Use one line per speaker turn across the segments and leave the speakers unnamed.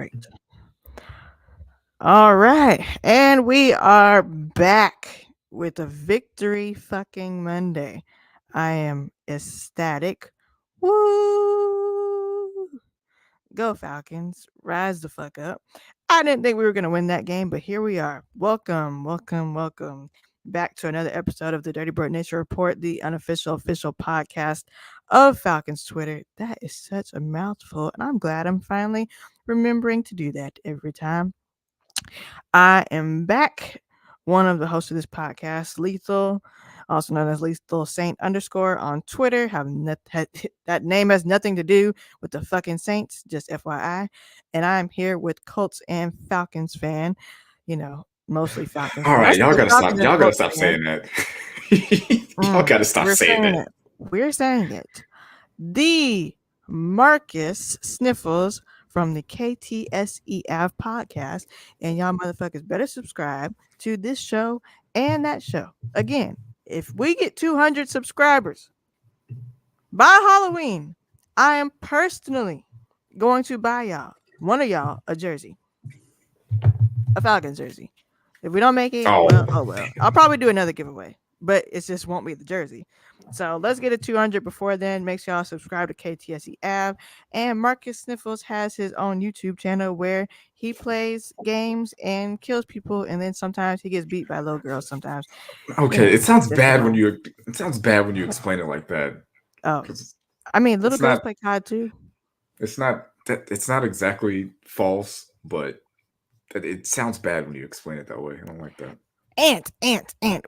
Great. All right. And we are back with a victory fucking Monday. I am ecstatic. Woo! Go Falcons. Rise the fuck up. I didn't think we were going to win that game, but here we are. Welcome, welcome, welcome back to another episode of the Dirty Bird Nature Report, the unofficial official podcast of Falcons Twitter. That is such a mouthful, and I'm glad I'm finally remembering to do that every time. I am back. One of the hosts of this podcast, Lethal, also known as Lethal Saint underscore on Twitter. That name has nothing to do with the fucking Saints, just FYI. And I'm here with Colts and Falcons fan. Mostly Falcons
All
fan.
right,
Actually,
y'all
the
gotta
Falcons
stop.
and
Y'all gotta
Colts
stop
fan.
saying that. Y'all gotta stop
We're
saying
saying
that.
it. We're saying it. The Marcus Sniffles from the KTSEF podcast. And y'all motherfuckers better subscribe to this show and that show. Again, if we get 200 subscribers by Halloween, I am personally going to buy one of y'all, a jersey, a Falcons jersey. If we don't make it, well,
Oh,
oh well. I'll probably do another giveaway, but it just won't be the jersey. So let's get it 200 before then. Make sure y'all subscribe to KTSE Av. And Marcus Sniffles has his own YouTube channel where he plays games and kills people, and then sometimes he gets beat by little girls. Sometimes,
okay. It sounds
just
bad when
fun.
you. It sounds bad when you explain it like that.
Oh,
Because
I mean, little
it's
girls
not.
play COD too.
It's not. It's not exactly false, but it sounds bad when you explain it that way. I don't like that.
Ant.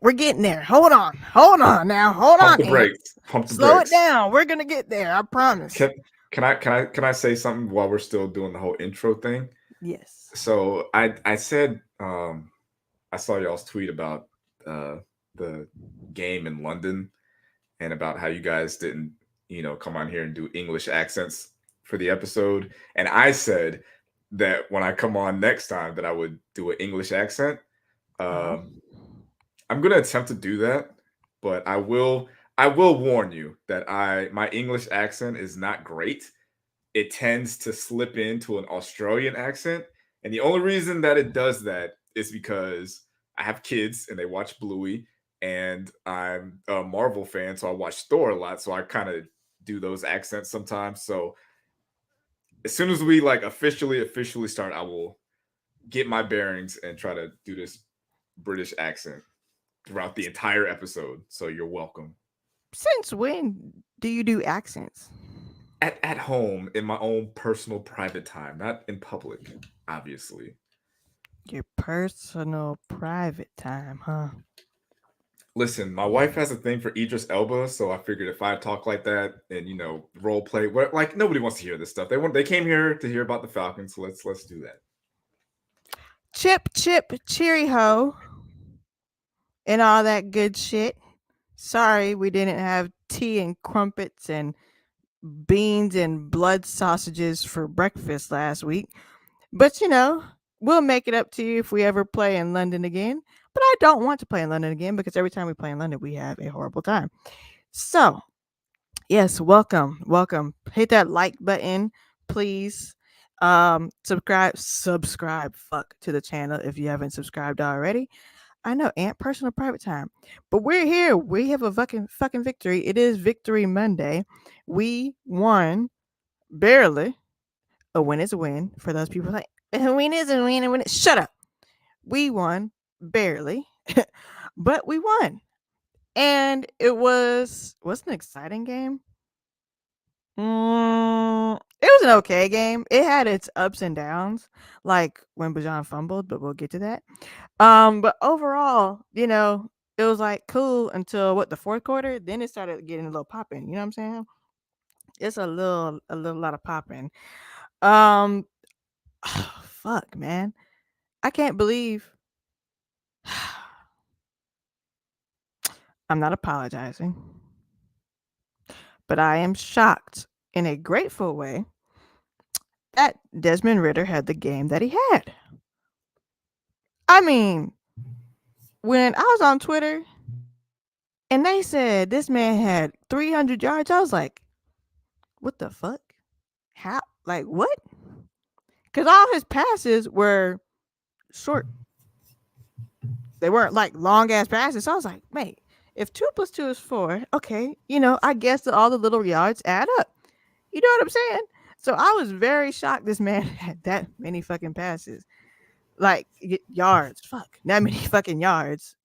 We're getting there. Hold on now. Hold
Pump
on,
the
Ant.
brakes. Pump the
Slow it
brakes.
down. We're gonna get there. I promise.
Can I say something while we're still doing the whole intro thing?
Yes.
So I said I saw y'all's tweet about uh the game in London and about how you guys didn't, come on here and do English accents for the episode. And I said that when I come on next time that I would do an English accent.
Uh-huh.
Um, I'm gonna attempt to do that, but I will warn you that my English accent is not great. It tends to slip into an Australian accent. And the only reason that it does that is because I have kids and they watch Bluey, and I'm a Marvel fan, so I watch Thor a lot. So I kind of do those accents sometimes. So as soon as we like officially start, I will get my bearings and try to do this British accent throughout the entire episode. So you're welcome.
Since when do you do accents?
At home in my own personal private time, not in public, obviously.
Your personal private time, huh?
Listen, my wife has a thing for Idris Elba, so I figured if I talk like that and role play, like nobody wants to hear this stuff. They came here to hear about the Falcons, so let's do that.
Chip, cheery ho, and all that good shit. Sorry we didn't have tea and crumpets and beans and blood sausages for breakfast last week. But we'll make it up to you if we ever play in London again. But I don't want to play in London again because every time we play in London, we have a horrible time. So, yes, welcome. Hit that like button, please. Subscribe fuck to the channel if you haven't subscribed already. I know, Ant, personal private time. But we're here. We have a fucking victory. It is Victory Monday. We won barely. A win is a win. For those people like, a win is a win, a win is... Shut up. We won barely. But we won. And it was an exciting game. It was an okay game. It had its ups and downs, like when Bajan fumbled, but we'll get to that. But overall, it was like cool until the fourth quarter. Then it started getting a little popping. You know what I'm saying? It's a little lot of popping. Um, fuck, man, I can't believe. I'm not apologizing, but I am shocked in a grateful way that Desmond Ridder had the game that he had. I mean, when I was on Twitter and they said this man had 300 yards, I was like, what the fuck? How? Like, what? because all his passes were short. They weren't like long ass passes. So I was like, mate, if 2 plus 2 is 4, okay, I guess that all the little yards add up. You know what I'm saying? So I was very shocked this man had that many fucking passes. Like yards. Fuck. That many fucking yards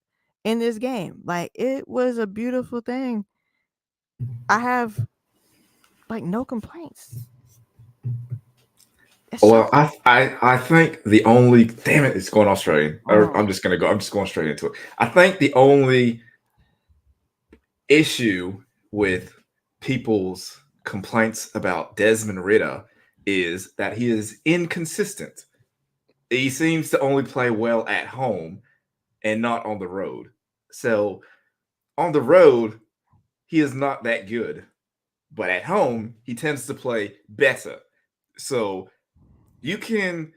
in this game. Like it was a beautiful thing. I have like no complaints. It's so
Well, I think the only damn it, it's going Australian. Or
oh.
I'm just going straight into it. I think the only issue with people's complaints about Desmond Ridder is that he is inconsistent. He seems to only play well at home and not on the road. So on the road, he is not that good. But at home, he tends to play better. So you can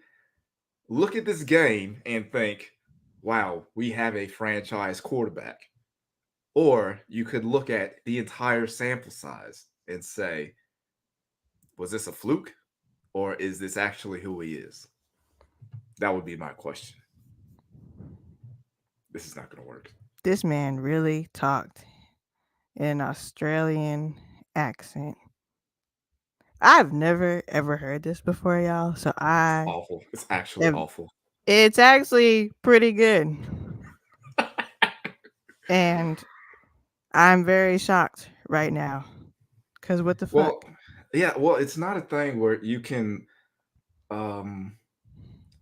look at this game and think, wow, we have a franchise quarterback. Or you could look at the entire sample size and say, was this a fluke? Or is this actually who he is? That would be my question. This is not going to work.
This man really talked in an Australian accent. I've never ever heard this before, y'all. So
It's
I
awful. It's actually
have
awful.
it's actually pretty good. And I'm very shocked right now. Cause what the fuck?
Well, yeah, well, it's not a thing where you can um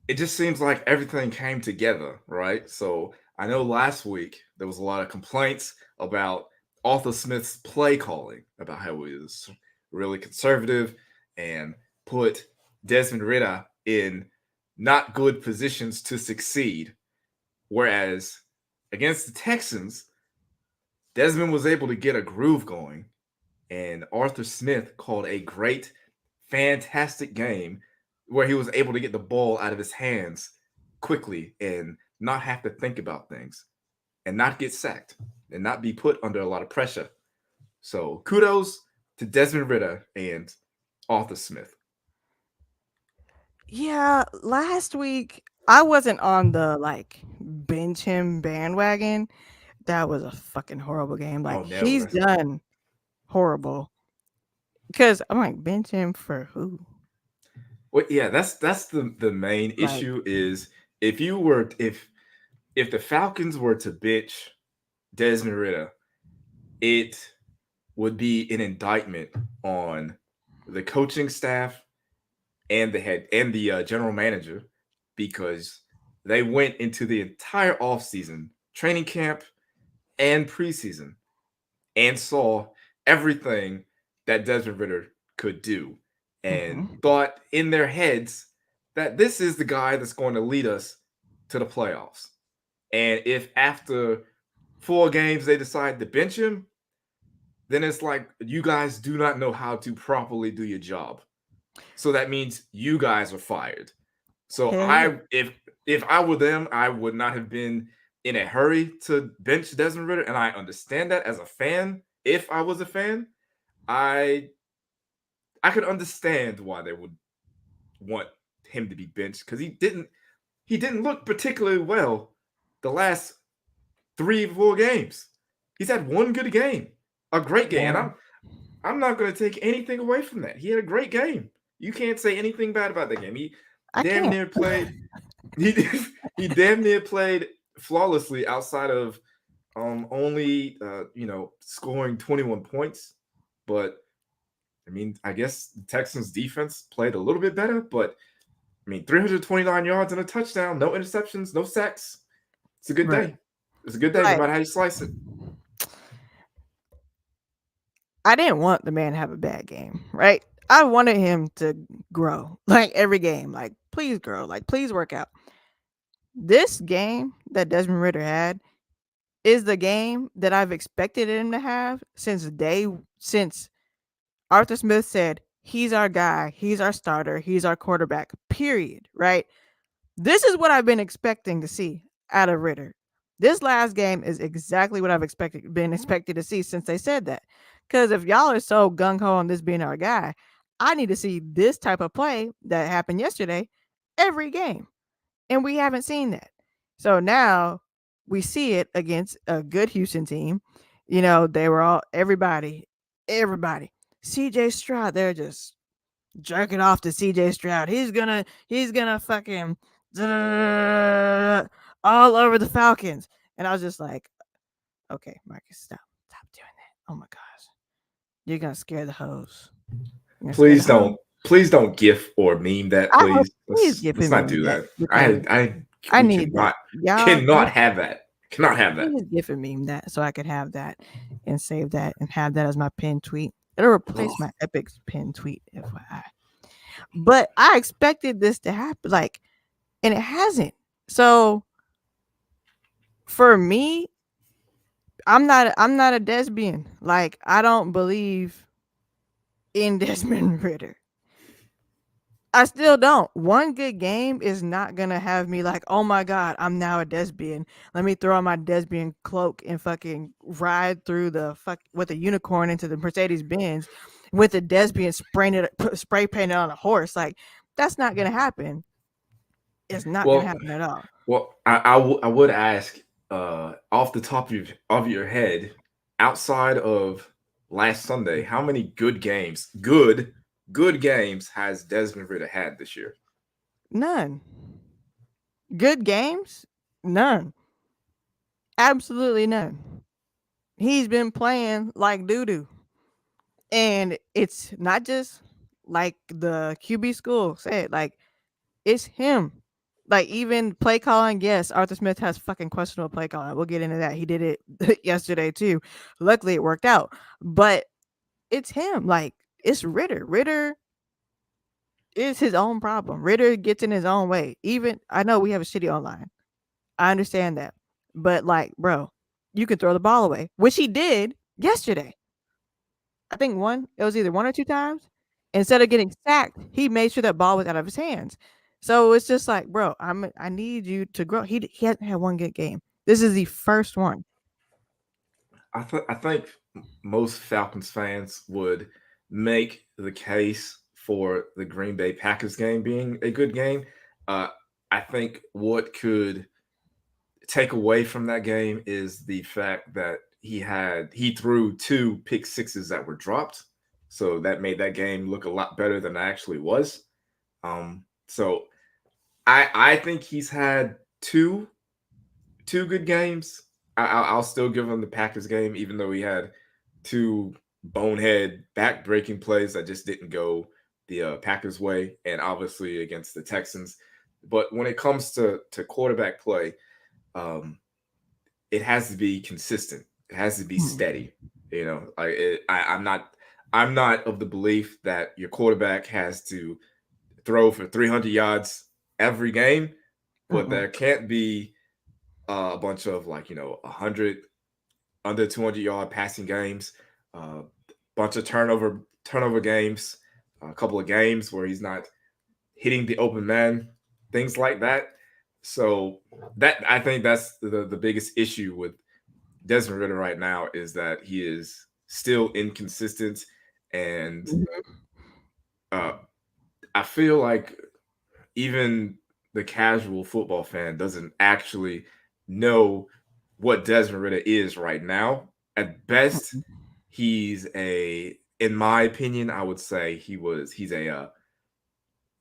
it just seems like everything came together, right? So I know last week there was a lot of complaints about Arthur Smith's play calling, about how he was really conservative and put Desmond Ridder in not good positions to succeed. Whereas against the Texans, Desmond was able to get a groove going, and Arthur Smith called a great, fantastic game where he was able to get the ball out of his hands quickly and not have to think about things and not get sacked and not be put under a lot of pressure. So kudos to Desmond Ridder and Arthur Smith.
Yeah, last week I wasn't on the like bench him bandwagon. That was a fucking horrible game.
Oh,
Like he's
never.
done horrible. Cause I'm like bench him for who?
Well, yeah, that's the main
Like
issue is if you were if the Falcons were to bitch Desmond Ridder, it would be an indictment on the coaching staff and the head and the general manager because they went into the entire offseason, training camp and preseason, and saw everything that Desmond Ridder could do and
mhm.
thought in their heads that this is the guy that's going to lead us to the playoffs. And if after 4 games they decide to bench him, then it's like you guys do not know how to properly do your job. So that means you guys are fired. So
Hell yeah.
if I were them, I would not have been in a hurry to bench Desmond Ridder, and I understand that as a fan. If I was a fan, I I could understand why they would want him to be benched because he didn't look particularly well the last 3 4 games. He's had one good game, a great game, and
One.
I'm not going to take anything away from that. He had a great game. You can't say anything bad about that game. He
I
damn
can't.
near played. He he damn near played flawlessly outside of only scoring 21 points. But I mean, I guess the Texans defense played a little bit better. But I mean, 329 yards and a touchdown, no interceptions, no sacks. It's a good
Right.
day. It's a good day, no
Like
matter how you slice it.
I didn't want the man to have a bad game, right? I wanted him to grow like every game. Like, please grow. Like, please work out. This game that Desmond Ritter had is the game that I've expected him to have since Arthur Smith said, he's our guy, he's our starter, he's our quarterback, period, right? This is what I've been expecting to see out of Ritter. This last game is exactly what I've been expected to see since they said that. Because if y'all are so gung ho on this being our guy, I need to see this type of play that happened yesterday every game. And we haven't seen that. So now we see it against a good Houston team. You know, they were all everybody. CJ Stroud, they're just jerking off to CJ Stroud. He's gonna fucking all over the Falcons. And I was just like, okay, Marcus, stop doing that. Oh my gosh, you're gonna scare the hoes. You're gonna scare the
Please
hoes.
don't, please don't gif or meme that.
I hope
Please,
please
let's
give
not
me
do
that
that.
because I
We
need that.
cannot
Y'all
cannot have that. Cannot have that.
please give me that so I could have that and save that and have that as my pinned tweet. It'll replace my epic pinned tweet, FYI. But I expected this to happen, like, and it hasn't. So for me, I'm not a lesbian. Like, I don't believe in Desmond Ritter. I still don't. One good game is not gonna have me like, oh my god, I'm now a desbian. Let me throw on my desbian cloak and fucking ride through the fuck with a unicorn into the Mercedes Benz with a desbian spray painted on a horse. Like, that's not gonna happen. It's not gonna
Well,
happen at all.
I would ask, off the top of your head, outside of last Sunday, how many good games has Desmond Ridder had this year?
None. Good games? None. Absolutely none. He's been playing like doo doo. And it's not just like the QB school said, like, it's him. Like, even play calling, yes, Arthur Smith has fucking questionable play calling. We'll get into that. He did it yesterday too. Luckily it worked out. But it's him. Like, it's Ritter. Ritter is his own problem. Ritter gets in his own way. Even I know we have a shitty online. I understand that. But like, bro, you can throw the ball away, which he did yesterday. I think it was either one or two times. Instead of getting sacked, he made sure that ball was out of his hands. So it's just like, bro, I need you to grow. He hasn't had one good game. This is the first one.
I think most Falcons fans would make the case for the Green Bay Packers game being a good game. Uh, I think what could take away from that game is the fact that he threw two pick sixes that were dropped, so that made that game look a lot better than it actually was. So I think he's had two good games. I'll still give him the Packers game, even though he had two bonehead back-breaking plays that just didn't go the Packers' way, and obviously against the Texans. But when it comes to quarterback play, um, it has to be consistent. It has to be
Mm,
steady. You know, I'm not of the belief that your quarterback has to throw for 300 yards every game, but
mm-mm.
there can't be a bunch of, like, 100 under 200-yard passing games, a bunch of turnover games, a couple of games where he's not hitting the open man, things like that. So that I think that's the biggest issue with Desmond Ridder right now, is that he is still inconsistent, and
Mhm.
uh, I feel like even the casual football fan doesn't actually know what Desmond Ridder is right now. At best,
Mm-mm.
in my opinion, I would say he's a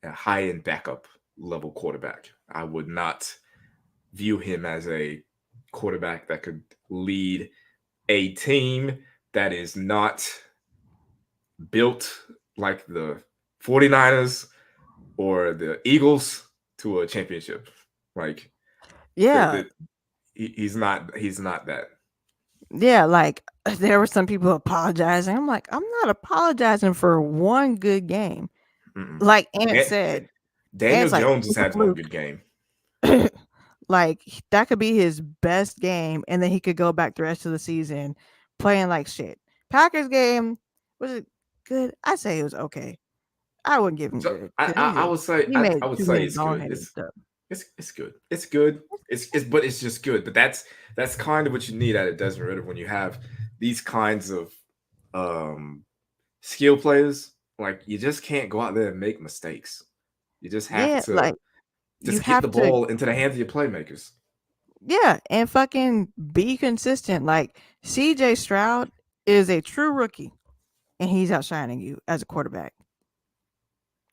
high end backup level quarterback. I would not view him as a quarterback that could lead a team that is not built like the 49ers or the Eagles to a championship. Like,
Yeah,
he's not that.
yeah. Like, there were some people apologizing. I'm like, I'm not apologizing for one good game.
Mm-mm.
Like Ant
Dan-
said,
Daniel
Ant's like,
Jones has
it's a
had one
fluke.
good game.
Like, that could be his best game, and then he could go back the rest of the season playing like shit. Packers game, was it good? I say it was okay. I wouldn't give him
So
good because he
I
made
would
too
say
many
it's good.
boneheaded stuff.
It's good. It's good. It's but it's just good. But that's kind of what you need out of Desmond Ritter when you have these kinds of um skill players. Like, you just can't go out there and make mistakes. You just have
Yeah, like,
to
You
Just get the
have to,
ball into the hands of your playmakers.
yeah, and fucking be consistent. Like CJ Stroud is a true rookie, and he's outshining you as a quarterback.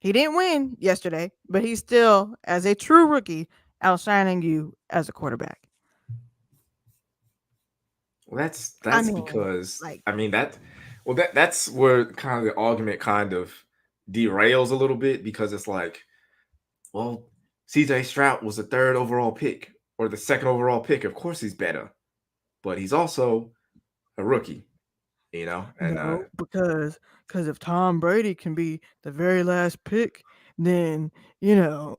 He didn't win yesterday, but he's still, as a true rookie, outshining you as a quarterback.
Well, that's
I
that's
mean,
because
like,
I mean that well that's where kind of the argument kind of derails a little bit because it's like, well, CJ Stroud was the third overall pick or the second overall pick. Of course he's better, but he's also a rookie, and
no, because if Tom Brady can be the very last pick, then you know,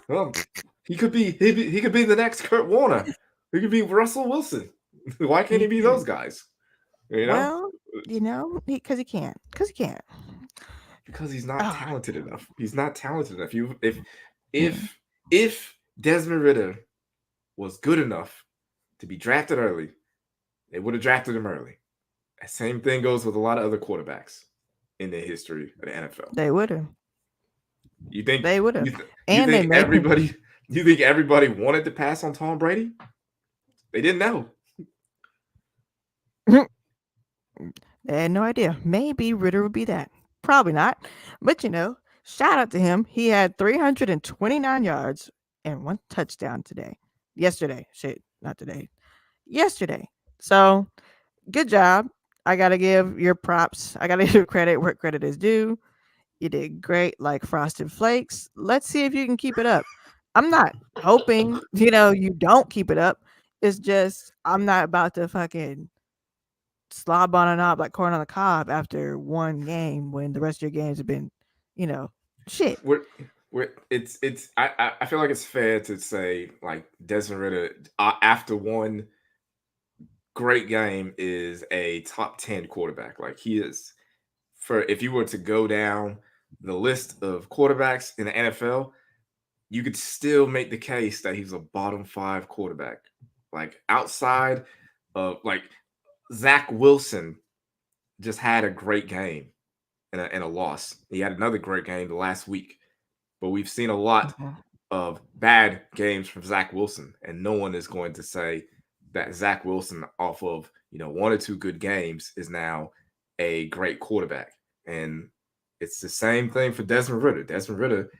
well, he could be the next Kurt Warner. He could be Russell Wilson. Why can't
he
he be
could.
those guys? You know?
Well, because he can't. Because he can't.
Because he's not
Oh,
talented enough. He's not talented enough. You
mm,
if Desmond Ridder was good enough to be drafted early, they would have drafted him early. Same thing goes with a lot of other quarterbacks in the history of the NFL.
they would have.
You think
They would have.
you th- you
And they
think
made.
everybody you think everybody wanted to pass on Tom Brady? They didn't know.
They had no idea. Maybe Ritter would be that. Probably not. But shout out to him. He had 329 yards and one touchdown today. Yesterday. Shit, not today. Yesterday. So good job. I gotta give your props. I gotta give credit where credit is due. You did great, like Frosted Flakes. Let's see if you can keep it up. I'm not hoping, you don't keep it up. It's just I'm not about to fucking slob on a knob like corn on the cob after one game when the rest of your games have been, you know, shit.
It's I feel like it's fair to say like Desmond Ritter after one great game is a top 10 quarterback. Like he is for if you were to go down the list of quarterbacks in the NFL, you could still make the case that he's a bottom 5 quarterback. Like outside of like Zach Wilson just had a great game and a loss. He had another great game the last week, but we've seen a lot
Mhm.
of bad games from Zach Wilson, and no one is going to say that Zach Wilson, off of one or two good games, is now a great quarterback. And it's the same thing for Desmond Ridder. Desmond Ridder,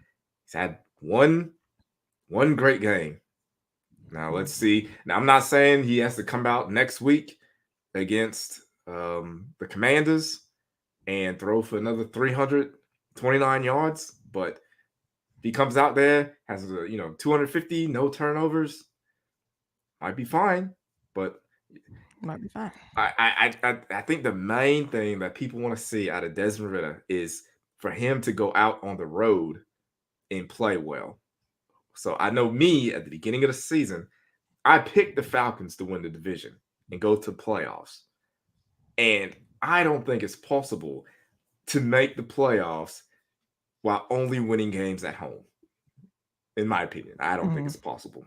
he's had one great game. Now let's see. Now I'm not saying he has to come out next week against the Commanders and throw for another 329 yards, but if he comes out there, has 250, no turnovers, might be fine. But
Might be fine.
I think the main thing that people want to see out of Desmond Ridder is for him to go out on the road and play well. So I know me at the beginning of the season, I picked the Falcons to win the division and go to playoffs. And I don't think it's possible to make the playoffs while only winning games at home. In my opinion, I don't think
Hmm.
it's possible.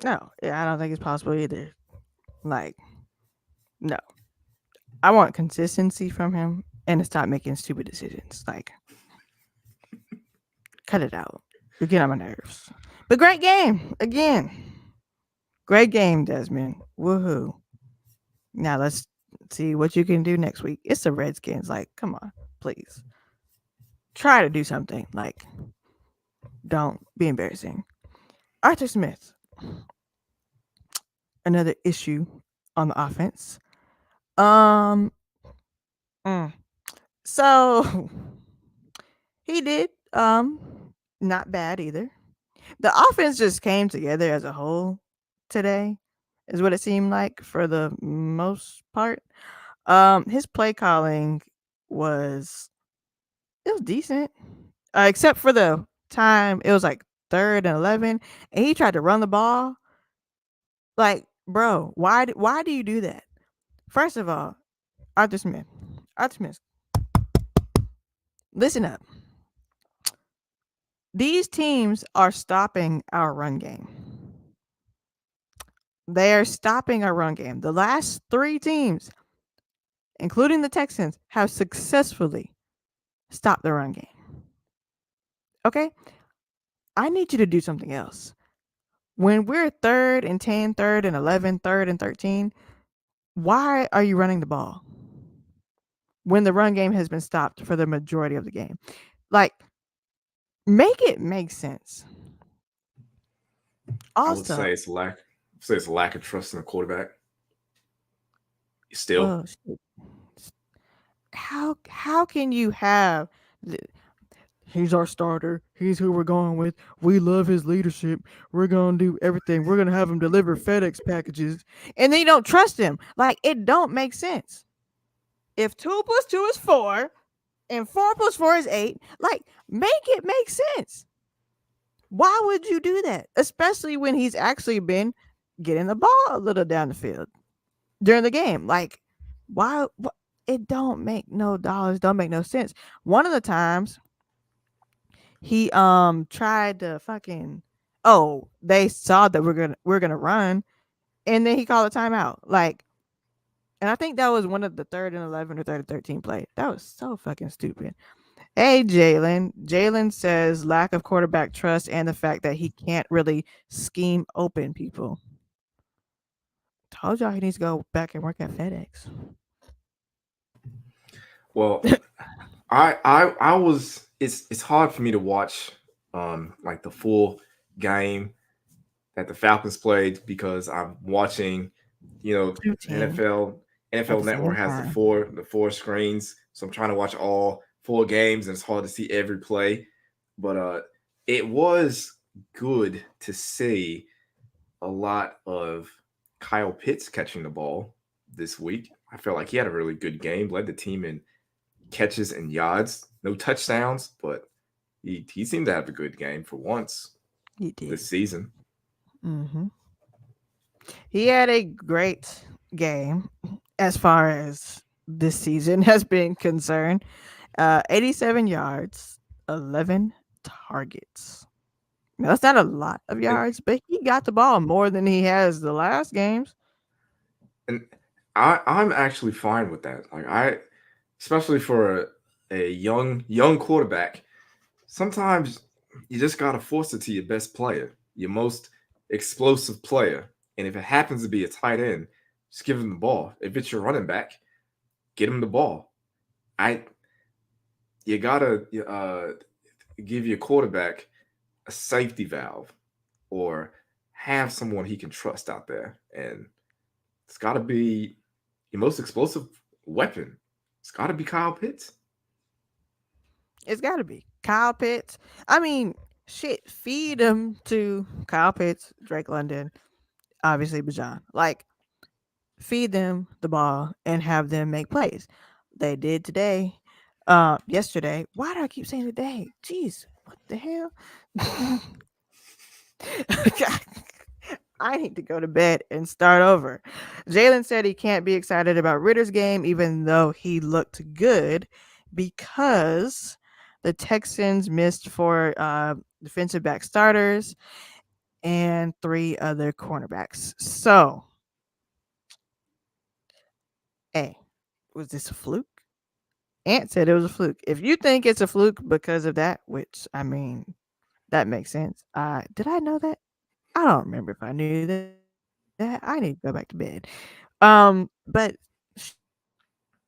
No, yeah, I don't think it's possible either. Like, no. I want consistency from him and to stop making stupid decisions. Like, cut it out. You're getting on my nerves. But great game. Again. Great game, Desmond. Woohoo. Now let's see what you can do next week. It's the Redskins. Like, come on, please. Try to do something. Like, don't be embarrassing. Arthur Smith, another issue on the offense. Um, mm. So he did not bad either. The offense just came together as a whole today, is what it seemed like for the most part. His play calling was it was decent, except for the time it was like 3rd and 11, and he tried to run the ball. Like, bro, why do you do that? First of all, Arthur Smith, Arthur Smith, listen up. These teams are stopping our run game. They are stopping our run game. The last 3 teams, including the Texans, have successfully stopped the run game. Okay, I need you to do something else. When we're third and 10, third and 11, third and 13, why are you running the ball when the run game has been stopped for the majority of the game? Like, make it make sense.
I would
Also,
say it's a lack of trust in the quarterback. Still,
oh shit. How can you have th- he's our starter. He's who we're going with. We love his leadership. We're going to do everything. We're going to have him deliver FedEx packages. And then you don't trust him. Like, it don't make sense. If 2 plus 2 is 4 and 4 plus 4 is 8, like, make it make sense. Why would you do that? Especially when he's actually been getting the ball a little down the field during the game. Like, why? It don't make no dollars, don't make no sense. One of the times he tried to fucking they saw that we're gonna run, and then he called a timeout. Like, and I think that was one of the 3rd and 11 or 3rd and 13 play. That was so fucking stupid. Hey, Jalen. Jalen says lack of quarterback trust and the fact that he can't really scheme open people. Told y'all he needs to go back and work at FedEx.
well, I was it's hard for me to watch like the full game that the Falcons played because I'm watching,
Two teams at
NFL
the
Network
same
has
time.
the four screens, so I'm trying to watch all four games, and it's hard to see every play. But it was good to see a lot of Kyle Pitts catching the ball this week. I felt like he had a really good game, led the team in catches and yards, no touchdowns, but he seemed to have a good game for once
He did.
this season.
Hmm. He had a great game as far as this season has been concerned. 87 yards, 11 targets. Now, that's not a lot of
And
yards, but he got the ball more than he has the last games.
and I'm actually fine with that. Like especially for a young quarterback, sometimes you just gotta force it to your best player, your most explosive player. And if it happens to be a tight end, just give him the ball. If it's your running back, get him the ball. I You gotta give your quarterback a safety valve or have someone he can trust out there, and it's got to be your most explosive weapon. It's got to be Kyle Pitts.
It's got to be Kyle Pitts. I mean, shit, feed him to Kyle Pitts, Drake London, obviously Bajan. Like, feed them the ball and have them make plays. They did today. Yesterday. Why do I keep saying today? Jeez, what the hell? I need to go to bed and start over. Jalen said he can't be excited about Ritter's game, even though he looked good, because the Texans missed 4 defensive back starters and 3 other cornerbacks. So, hey, was this a fluke? Ant said it was a fluke. If you think it's a fluke because of that, which I mean, that makes sense. Did I know that? I don't remember if I knew that. I need to go back to bed. But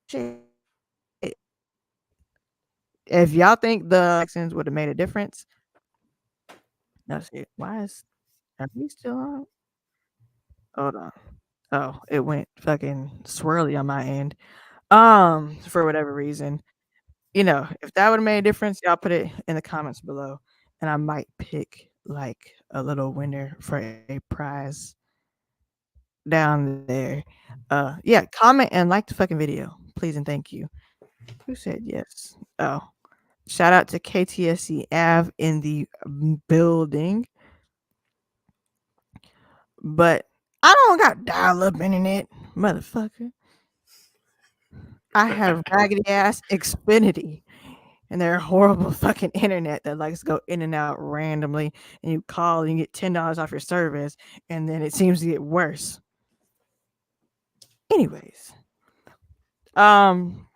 shit. If y'all think the Texans would have made a difference, no shit. Why is are we still on? Hold on. Oh, it went fucking swirly on my end. For whatever reason. If that would have made a difference, y'all put it in the comments below, and I might pick like a little winner for a prize down there. Yeah, comment and like the fucking video, please and thank you. Who said yes? Oh, shout out to KTSC Av in the building. But I don't got dial up internet, motherfucker. I have raggedy ass Xfinity. And their horrible fucking internet that likes to go in and out randomly, and you call and you get $10 off your service, and then it seems to get worse. Anyways, um,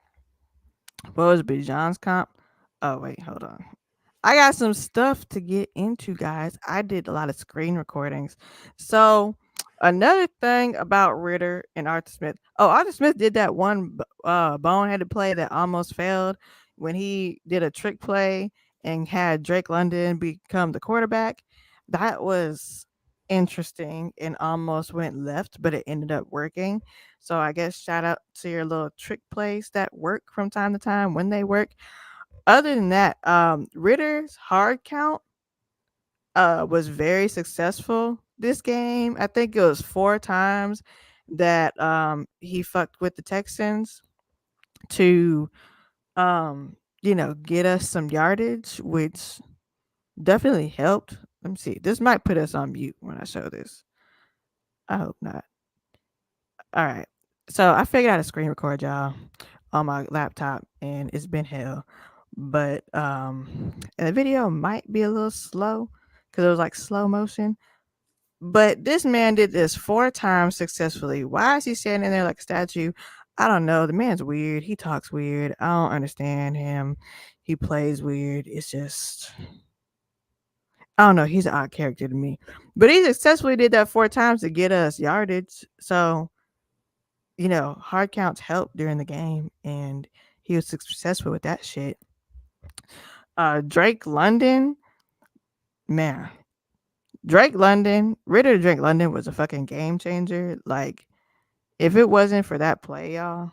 what was Bijan's comp? Oh wait, hold on. I got some stuff to get into, guys. I did a lot of screen recordings. So, another thing about Ritter and Arthur Smith. Oh, Arthur Smith did that one boneheaded play that almost failed when he did a trick play and had Drake London become the quarterback. That was interesting and almost went left, but it ended up working. So, I guess shout out to your little trick plays that work from time to time when they work. Other than that, Ritter's hard count was very successful this game. I think it was 4 times that he fucked with the Texans to get us some yardage, which definitely helped. Let me see. This might put us on mute when I show this. I hope not. All right. So I figured out a screen record, y'all, on my laptop, and it's been hell. But and the video might be a little slow because it was like slow motion. But this man did this 4 times successfully. Why is he standing there like a statue? I don't know. The man's weird. He talks weird. I don't understand him. He plays weird. It's just I don't know. He's an odd character to me. But he successfully did that 4 times to get us yardage. So hard counts help during the game, and he was successful with that shit. Drake London, man, Drake London was a fucking game changer. Like, if it wasn't for that play, y'all,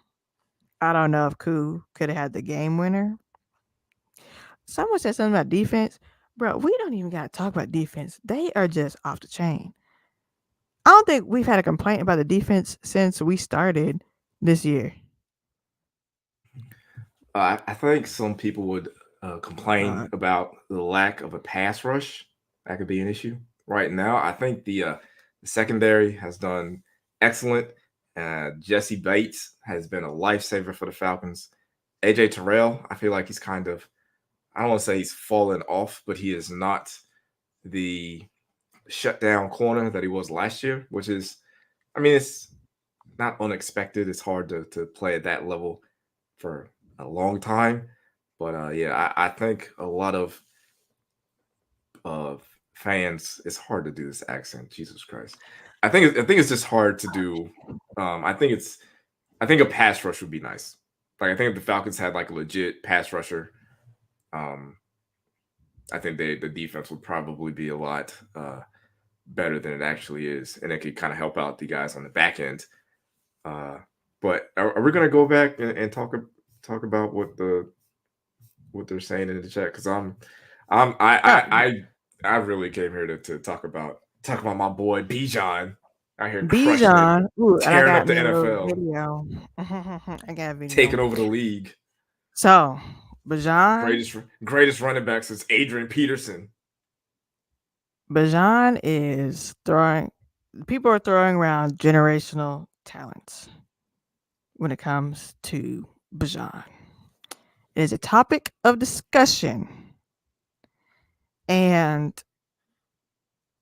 I don't know if Koo could have had the game winner. Someone said something about defense. Bro, we don't even got to talk about defense. They are just off the chain. I don't think we've had a complaint about the defense since we started this year.
I think some people would complain
God.
about the lack of a pass rush. That could be an issue right now. I think the secondary has done excellent. Jesse Bates has been a lifesaver for the Falcons. AJ Terrell, I feel like he's kind of, I don't want to say he's fallen off, but he is not the shutdown corner that he was last year, which is, I mean, it's not unexpected. It's hard to play at that level for a long time. But yeah, I think a lot of fans, it's hard to do this accent. Jesus Christ. I think it's just hard to do. I think a pass rush would be nice. Like I think if the Falcons had like a legit pass rusher, um, I think the defense would probably be a lot better than it actually is, and it could kind of help out the guys on the back end. Uh, but are we gonna go back and talk about what they're saying in the chat? Because I'm
Oh,
I really came here to talk about my boy Bijan out here crushing it,
Bijan. Ooh, and I
tearing up
got
the
me a little
NFL,
video. I got a video.
taking over the league.
So, Bijan,
Greatest running back since Adrian Peterson.
Bijan is throwing. People are throwing around generational talents when it comes to Bijan. It is a topic of discussion, and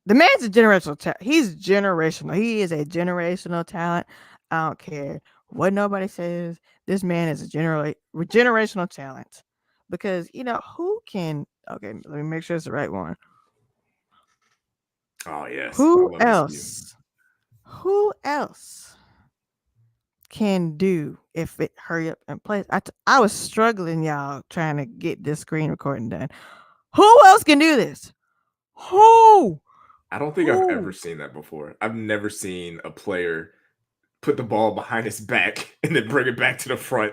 the man's a generational talent. He's generational. He is a generational talent. I don't care what nobody says. This man is a generational talent because who can. Okay, let me make sure it's the right one.
Oh yes, I
Who
love this view.
else? Who else can do if it hurry up and play? I was struggling, y'all, trying to get this screen recording done. Who else can do this? Who?
I don't think I've ever
Who?
seen that before. I've never seen a player put the ball behind his back and then bring it back to the front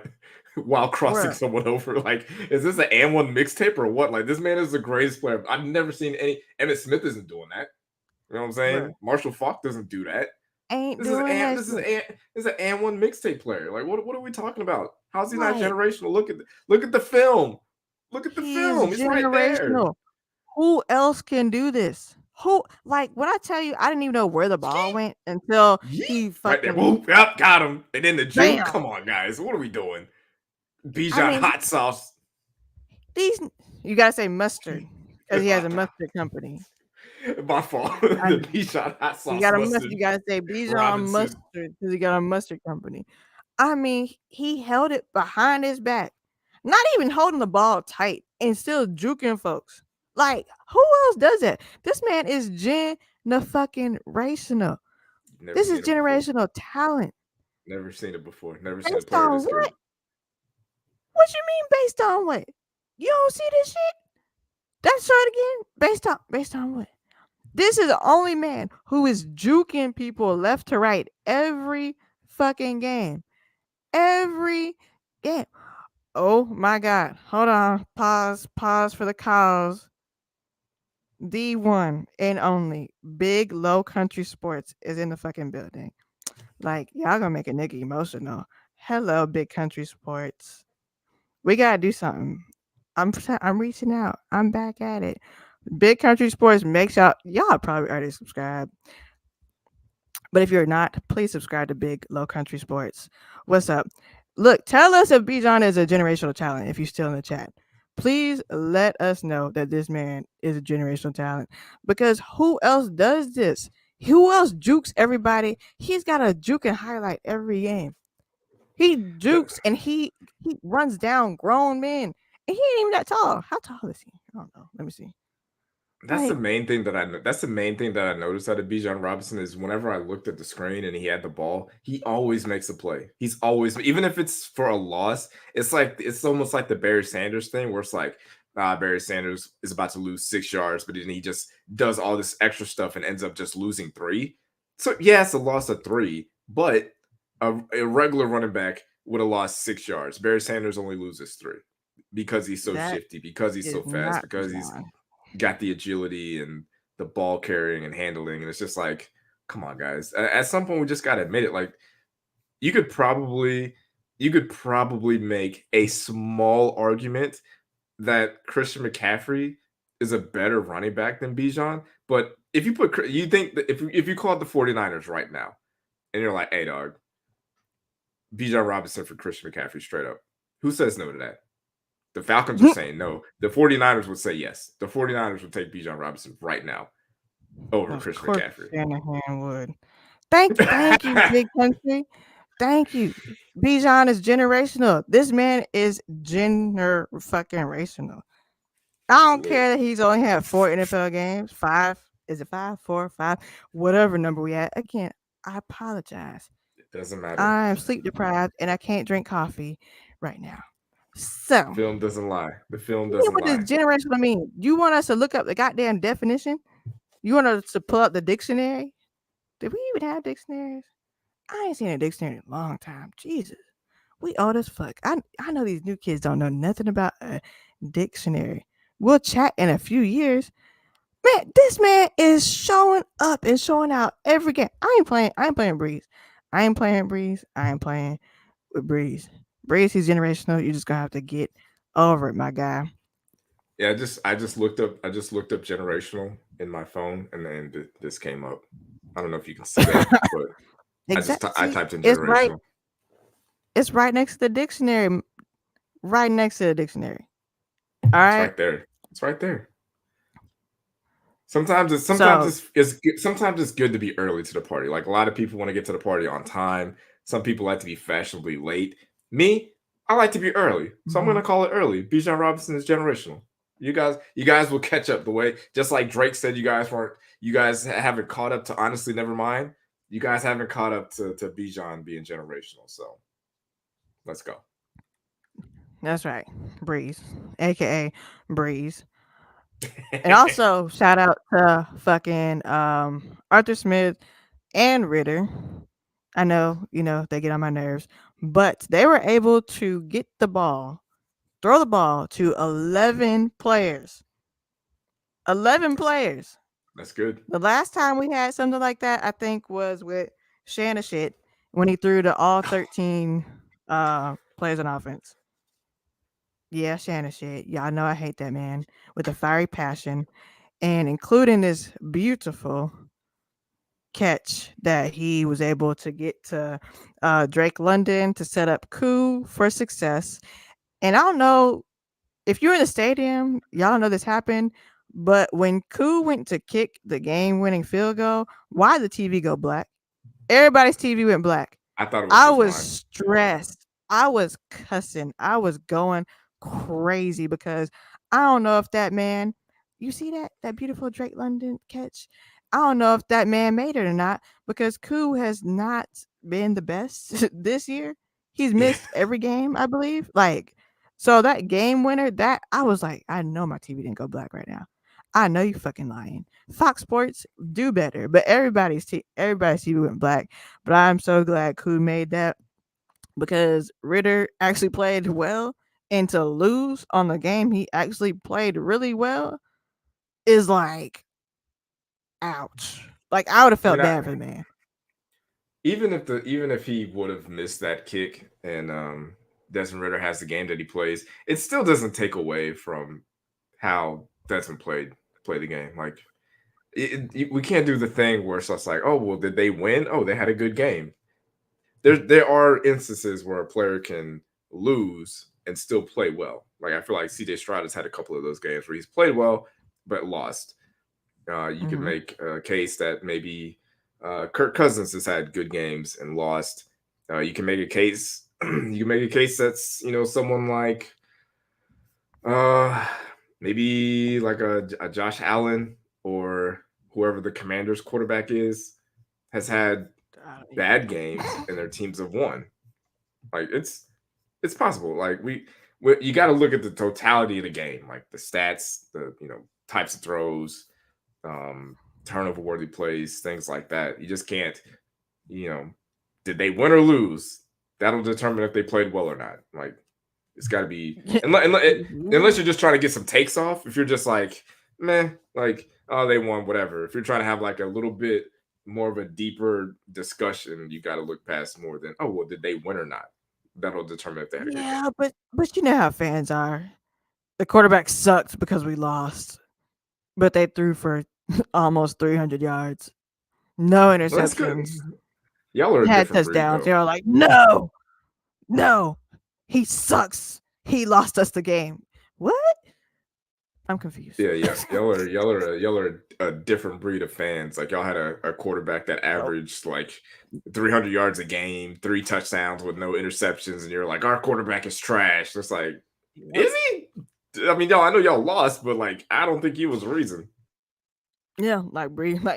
while crossing
Bruh,
someone over. Like, is this an and one mixtape or what? Like, this man is the greatest player. I've never seen any. Emmett Smith isn't doing that. You know what I'm
bruh.
saying? Marshall Falk doesn't do that.
Ain't
This is
doing
an
that
this is
shit.
an this is an and one mixtape player. Like, what are we talking about? How's he not
Like,
generational? Look at the film. Look at the
he is
film. It's right there.
generational. Who else can do this? Who, like, when I tell you, I didn't even know where the ball
Yeet,
went until
yeet.
he
Right there.
fucking
Whoop, yep, got him. And then the juke.
bam.
Come on, guys. What are we doing?
I
Bijan
mean,
hot sauce.
these you gotta say mustard because he has a mustard company.
My fault.
I,
The Bijan hot
you
sauce
got a mustard.
mustard
You gotta say Bijan
Robinson.
mustard because he got a mustard company. I mean, he held it behind his back, not even holding the ball tight and still juking folks. Like, who else does that? This man is fucking rational.
Never
This is
seen it before.
generational talent.
Never seen it before. Never seen a
Based
player
on
this good.
what? What you mean based on what? You don't see this shit? That's short again. Based on what? This is the only man who is juking people left to right every fucking game. Every game. Oh my god. Hold on. Pause for the cause. The one and only Big Low Country Sports is in the fucking building. Like, y'all gonna make a nigga emotional. Hello, Big Country Sports. We gotta do something. I'm reaching out. I'm back at it. Big Country Sports makes y'all probably already subscribed. But if you're not, please subscribe to Big Low Country Sports. What's up? Look, tell us if Bijan is a generational talent if you're still in the chat. Please let us know that this man is a generational talent because who else does this? Who else jukes everybody? He's got a juke and highlight every game. He jukes and he runs down grown men. And he ain't even that tall. How tall is he? I don't know. Let me see.
That's the
Like,
main thing that that's the main thing that I noticed out of Bijan Robinson is whenever I looked at the screen and he had the ball, he always makes a play. He's always, even if it's for a loss, it's almost like the Barry Sanders thing where it's like Barry Sanders is about to lose 6 yards, but then he just does all this extra stuff and ends up just losing three. So yeah, it's a loss of three, but a regular running back would have lost 6 yards. Barry Sanders only loses three because he's so
that
shifty, because he's
is
so fast,
not
because he's
Bijan.
got the agility and the ball carrying and handling. And it's just like, come on, guys. At some point, we just got to admit it. Like, you could probably make a small argument that Christian McCaffrey is a better running back than Bijan. But if you you think that if you call it the 49ers right now and you're like, hey, dog, Bijan Robinson for Christian McCaffrey straight up, who says no to that? The Falcons are saying no. The 49ers would say yes. The 49ers would take Bijan Robinson right now over
Of
Christian
course,
McCaffrey.
Shanahan would. Thank you, Big Country. Thank you. Bijan is generational. This man is fucking rational. I don't
Lit.
care that he's only had 4 NFL games. Five. Is it five, four, five? Whatever number we at. Again, I apologize.
It doesn't matter.
I am sleep deprived and I can't drink coffee right now.
The
So,
film doesn't lie. The film
you know
doesn't
what this
lie.
generational mean? You want us to look up the goddamn definition? You want us to pull up the dictionary? Did we even have dictionaries? I ain't seen a dictionary in a long time. Jesus. We old as fuck. I know these new kids don't know nothing about a dictionary. We'll chat in a few years. Man, this man is showing up and showing out every game. I ain't playing Breeze. I ain't playing Breeze. I ain't playing with Breeze. Breeze, he's generational. You just gonna have to get over it, my guy.
Yeah, I just looked up generational in my phone, and then this came up. I don't know if you can see that, but I
See,
typed in
it's right.
generational.
It's right next to the dictionary. Right next to the dictionary. All
It's
right.
right there. It's right there. Sometimes it's sometimes
So
sometimes it's good to be early to the party. Like a lot of people want to get to the party on time. Some people like to be fashionably late. Me, I like to be early, so I'm
mhm.
gonna call it early. Bijan Robinson is generational. You guys will catch up the way, just like Drake said. You guys haven't caught up to honestly. Never mind. You guys haven't caught up to Bijan being generational. So let's go.
That's right. Breeze, aka Breeze. And also shout out to fucking Arthur Smith and Ritter. I know, they get on my nerves, but they were able to get the ball, throw the ball to 11 players. 11 players.
That's good.
The last time we had something like that, I think, was with Shanna shit when he threw to all 13 players on offense. Yeah, Shanna shit. Y'all know I hate that man with a fiery passion. And including this beautiful catch that he was able to get to Drake London to set up Coup for success. And I don't know if you're in the stadium, y'all don't know this happened, but when Coup went to kick the game winning field goal, why did the TV go black? Everybody's TV went black.
I thought it was
I
just
was
mine.
stressed. I was cussing. I was going crazy because I don't know if that man You see that beautiful Drake London catch? I don't know if that man made it or not because Koo has not been the best this year. He's
Yeah,
missed every game, I believe. Like, so that game winner, that I was like, I know my TV didn't go black right now. I know you fucking lying. Fox Sports do better, but everybody's TV went black. But I'm so glad Koo made that because Ritter actually played well, and to lose on the game he actually played really well is like, ouch. Like I would have
I mean,
felt bad for the man.
even if he would have missed that kick and Desmond Ridder has the game that he plays, it still doesn't take away from how Desmond played the game. Like we can't do the thing where it's just like, oh well, did they win? Oh, they had a good game. There are instances where a player can lose and still play well. Like I feel like CJ Stroud has had a couple of those games where he's played well but lost. You could
Mhm.
make a case that maybe Kirk Cousins has had good games and lost. You can make a case. You can make a case that's someone like uh, maybe like a Josh Allen or whoever the Commanders quarterback is has had
Yeah.
bad games and their teams have won. Like it's possible. Like we you got to look at the totality of the game, like the stats, the types of throws, um, turnover worthy plays, things like that. You just can't, you know, did they win or lose? That'll determine if they played well or not. Like it's got to be unless
Yeah.
you're just trying to get some takes off. If you're just like meh, like oh they won, whatever. If you're trying to have like a little bit more of a deeper discussion, you got to look past more than oh well, did they win or not? That'll determine if they had a good game.
Yeah, but you know how fans are. The quarterback sucked because we lost, but they threw for almost 300 yards, no
Well, that's good.
interceptions,
Y'all are a
had
different breed,
touchdowns.
though.
They were like, no, no, he sucks. He lost us the game. What? I'm confused.
Yeah, yeah. Y'all are a different breed of fans. Like y'all had a quarterback that
Nope.
averaged like 300 yards a game, 3 touchdowns with no interceptions, and you're like, our quarterback is trash. It's like,
Yep.
is he? I mean, y'all. I know y'all lost, but like, I don't think he was the reason.
Yeah, like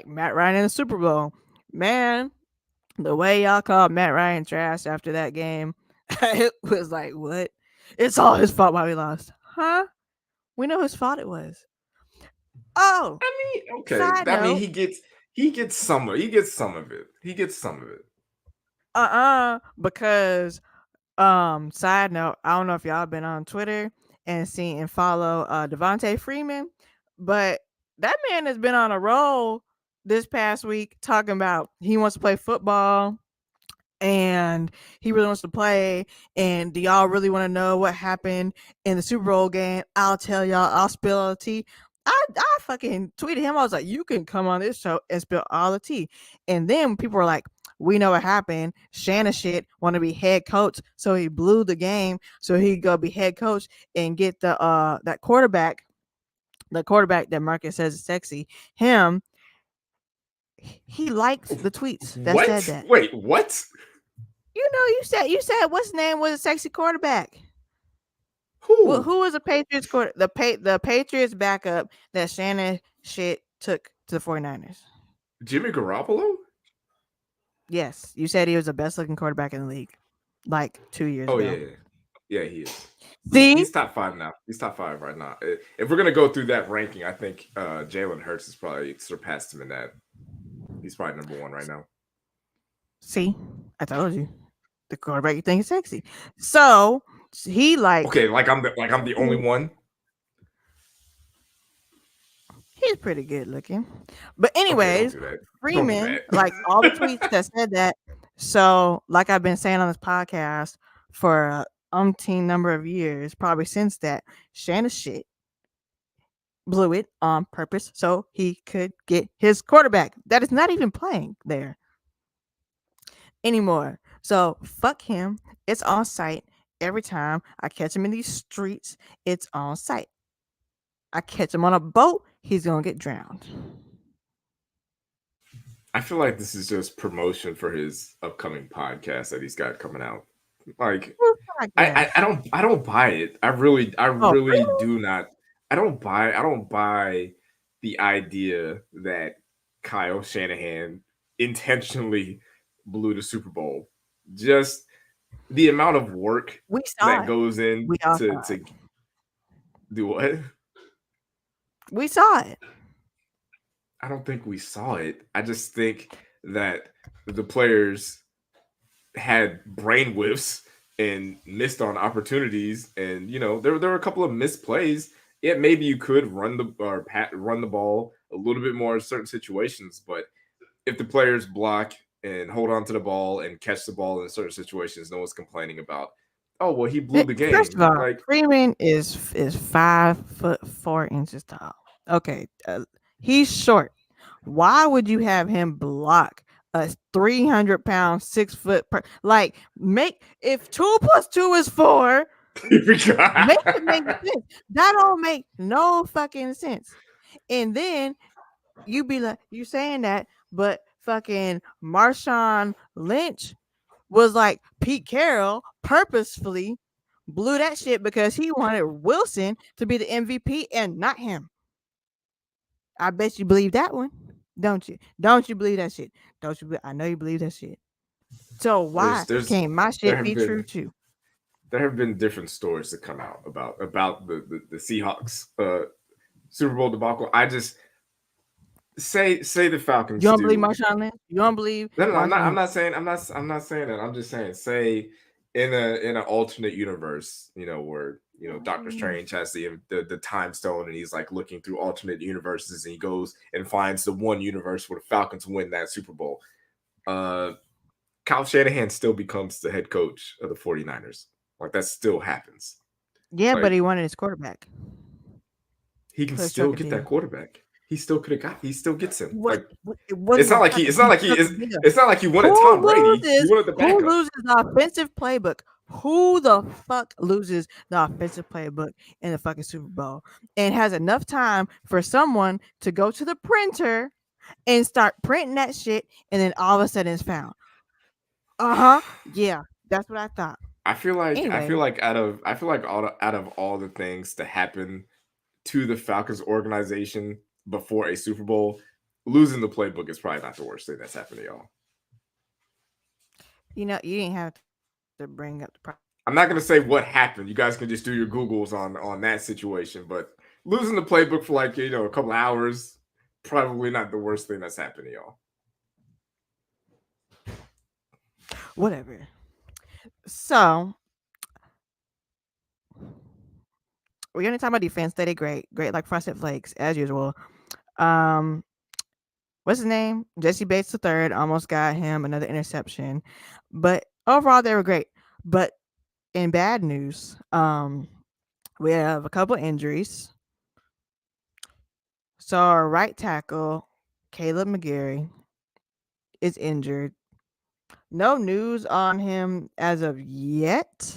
Matt Ryan in the Super Bowl. Man, the way y'all called Matt Ryan trash after that game, it was like, what? It's all his fault why we lost. Huh? We know whose fault it was. Oh,
I mean, okay.
side
I mean,
note,
he gets some of it. He gets some of it.
because side note, I don't know if y'all been on Twitter and seen and follow Devontae Freeman, but that man has been on a roll this past week talking about he wants to play football and he really wants to play. And do y'all really want to know what happened in the Super Bowl game? I'll tell y'all. I'll spill all the tea. I fucking tweeted him. I was like, you can come on this show and spill all the tea. And then people were like, we know what happened. Shannon shit want to be head coach, so he blew the game so he could go be head coach and get that quarterback, the quarterback that Marcus says is sexy. Him, he liked the tweets that said
What?
that.
Wait, what?
You said what's his name was a sexy quarterback. Well,
Who?
who was the Patriots quarter the Patriots backup that Shannon shit took to the 49ers?
Jimmy Garoppolo?
Yes, you said he was the best looking quarterback in the league like 2 years
Oh yeah,
ago.
yeah, yeah. He is.
See?
He's top five now. He's top five right now. If we're gonna go through that ranking, I think Jalen Hurts has probably surpassed him in that. He's probably number one right now.
See? I told you. The quarterback you think is sexy. So he liked
Okay, like I'm the only one.
he's pretty good looking. But
Okay, don't
anyways,
do that. Don't do
Freeman
that.
liked all the tweets that said that. So, like I've been saying on this podcast for a umpteen number of years, probably since that, Shannon shit blew it on purpose so he could get his quarterback that is not even playing there anymore. So fuck him. It's on site every time I catch him in these streets. It's on site. I catch him on a boat. He's gonna get drowned.
I feel like this is just promotion for his upcoming podcast that he's got coming out. Like
Whose
I
podcast?
don't buy it. I really
Oh,
do not. I don't buy the idea that Kyle Shanahan intentionally blew the Super Bowl. Just the amount of work
We saw
that
it.
goes in
We all
to
saw it.
to do what?
We saw it.
I don't think we saw it. I just think that the players had brain whiffs and missed on opportunities, and there were a couple of missed plays. Yeah, maybe you could run the ball a little bit more in certain situations, but if the players block and hold on to the ball and catch the ball in certain situations, no one's complaining about, oh well, he blew the
First of
game.
all,
Like,
Freeman is 5'4" tall. Okay, he's short. Why would you have him block a 300-pound 6 foot like make if 2 plus 2 is 4? Make it make sense. That don't make no fucking sense. And then you be like, you saying that, but fucking Marshawn Lynch was like Pete Carroll purposefully blew that shit because he wanted Wilson to be the MVP and not him. I bet you believe that one, don't you? Don't you believe that shit? Don't you? I know you believe that shit. So why
there's
can't my
there
shit
have
be true
been
too?
there have been different stories that come out about the Seahawks Super Bowl debacle. I just say the
You
Falcons
don't believe
do.
Marshawn Lynch? You don't believe
No, no, I'm not.
Marshawn
I'm
Lynch?
not saying. I'm not saying that. I'm just saying. Say in an alternate universe, where Doctor Strange has the time stone, and he's like looking through alternate universes, and he goes and finds the one universe where the Falcons win that Super Bowl. Uh, Kyle Shanahan still becomes the head coach of the 49ers. Like, that still happens.
Yeah, but
Like,
he wanted his quarterback.
he can
So he
still
struck a
get that
deal.
quarterback. He still could have got. He still gets him.
What?
Like,
It
it's
wasn't
not
a
like he.
fucking.
It's not
He
like he
struck
is.
a deal.
It's not like he wanted
Who
Tom Brady. He
loses?
wanted the
Who
backup.
loses the offensive playbook? Who the fuck loses the offensive playbook in the fucking Super Bowl and has enough time for someone to go to the printer and start printing that shit, and then all of a sudden it's found? Uh huh. Yeah, that's what I thought.
I feel
Anyway,
like out of all the things to happen to the Falcons organization before a Super Bowl, losing the playbook is probably not the worst thing that's happened to y'all.
you didn't have to bring up the
I'm not gonna say what happened. You guys can just do your Googles on that situation, but losing the playbook for like a couple hours, probably not the worst thing that's happened to y'all.
whatever. So we're gonna talk about defense. They did great like frosted flakes as usual. Um, what's his name? Jesse Bates the third almost got him another interception, but overall they were great. But in bad news, we have a couple injuries. So our right tackle, Caleb McGarry, is injured. No news on him as of yet.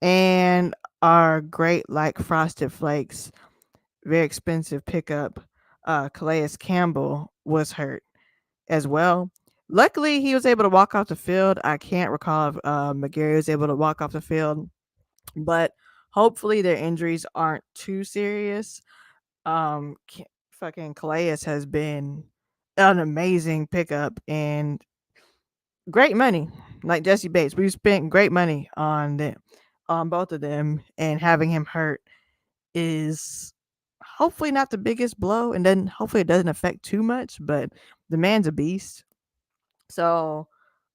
And our great like frosted flakes, very expensive pickup, Calais Campbell was hurt as well. Luckily, he was able to walk off the field. I can't recall if McGarry was able to walk off the field, but hopefully their injuries aren't too serious. Fucking Calais has been an amazing pickup and great money. Like Jesse Bates, we spent great money on them, on both of them, and having him hurt is hopefully not the biggest blow, and then hopefully it doesn't affect too much. But the man's a beast. So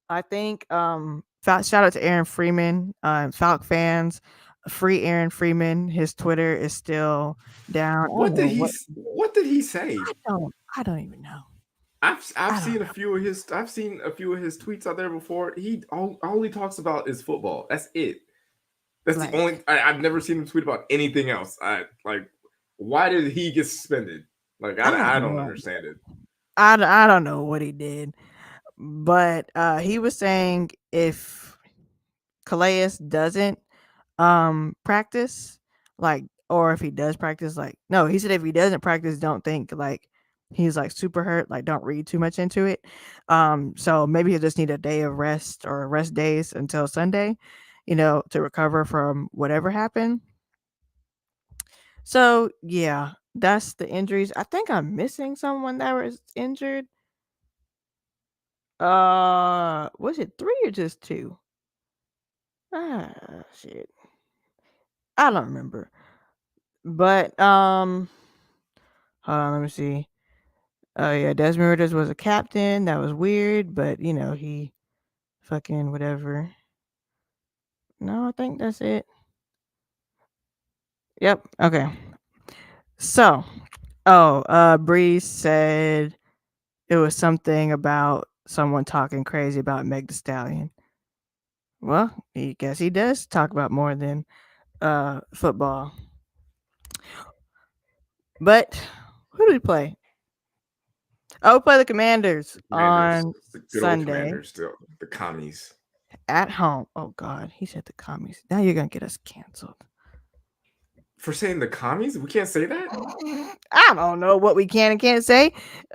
I think shout out to Aaron Freeman, Falcon fans. Free Aaron Freeman. His Twitter is still down. I don't
What did
know
he
what.
What did he say?
I don't even know.
I've
I don't
seen a
know.
few of his tweets out there before. All he talks about is football. That's it. That's the only.
Like
I've never seen him tweet about anything else. I like. Why did he get suspended? Like,
I have
I don't
no.
understand it.
I don't know what he did, but he was saying if Calais doesn't practice, like, or if he does practice, like, no, he said if he doesn't practice, don't think like he's like super hurt, like don't read too much into it. So maybe he'll just need a day of rest or rest days until Sunday, to recover from whatever happened. So yeah, that's the injuries. I think I'm missing someone that was injured. Was it three or just two? Ah, shit. I don't remember. But hold on, let me see. Oh yeah, Desmond Ridder was a captain. That was weird, but he fucking whatever. No, I think that's it. Yep. Okay. So, Breeze said it was something about someone talking crazy about Meg the Stallion. Well, he guess he does talk about more than football. But who do we play? Oh, we play the Commanders
Commanders,
on
the good old
Sunday
Commanders, the commies.
at home. Oh God, he said the commies. Now you're gonna get us canceled.
For saying the commies, we can't say that.
I don't know what we can and can't say.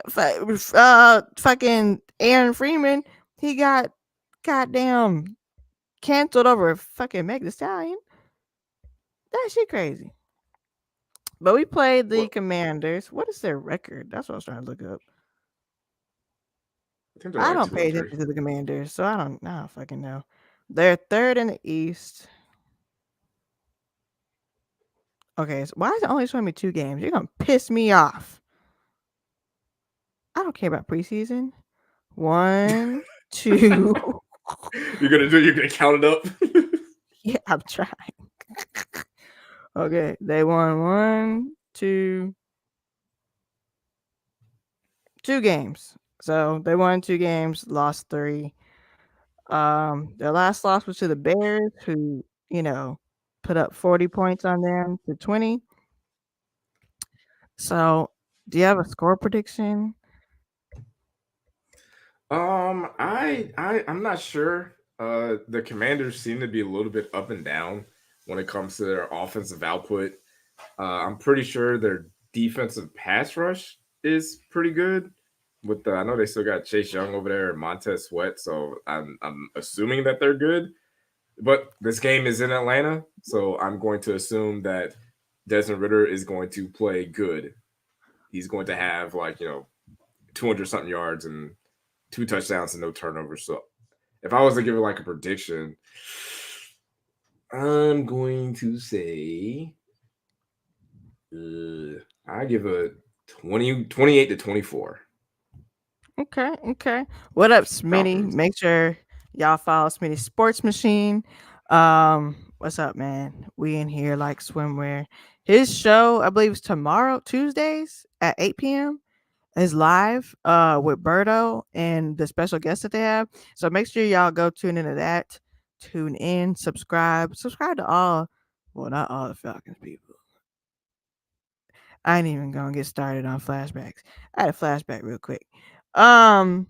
Fucking Aaron Freeman, he got goddamn canceled over fucking Meg the Stallion. That shit crazy. But we played the
What?
Commanders. What is their record? That's what I was trying to look up.
I think they're
I
like
don't
two and
pay
three.
attention to the Commanders, so I don't fucking know. They're third in the East. Okay, so why is it only showing me two games? You're gonna piss me off. I don't care about preseason. One, two.
You're gonna count it up.
Yeah, I'm trying. Okay, they won one, two games. So they won two games, lost three. Their last loss was to the Bears, who put up 40 points on them to 20. So, do you have a score prediction?
I'm not sure. The Commanders seem to be a little bit up and down when it comes to their offensive output. I'm pretty sure their defensive pass rush is pretty good. I know they still got Chase Young over there and Montez Sweat, so I'm assuming that they're good. But this game is in Atlanta, so I'm going to assume that Desmond Ridder is going to play good. He's going to have 200 something yards and two touchdowns and no turnovers. So if I was to give it like a prediction, I'm going to say I give a 28 to 24
Okay, okay. What up, Smitty?
Falcons.
Make sure y'all follow Smitty Sports Machine. What's up, man? We in here like swimwear. His show, I believe, is tomorrow, Tuesdays at 8 p.m. is live with Berto and the special guests that they have. So make sure y'all go tune into that. Tune in, subscribe to all. Well, not all the Falcons people. I ain't even gonna get started on flashbacks. I had a flashback real quick. Um,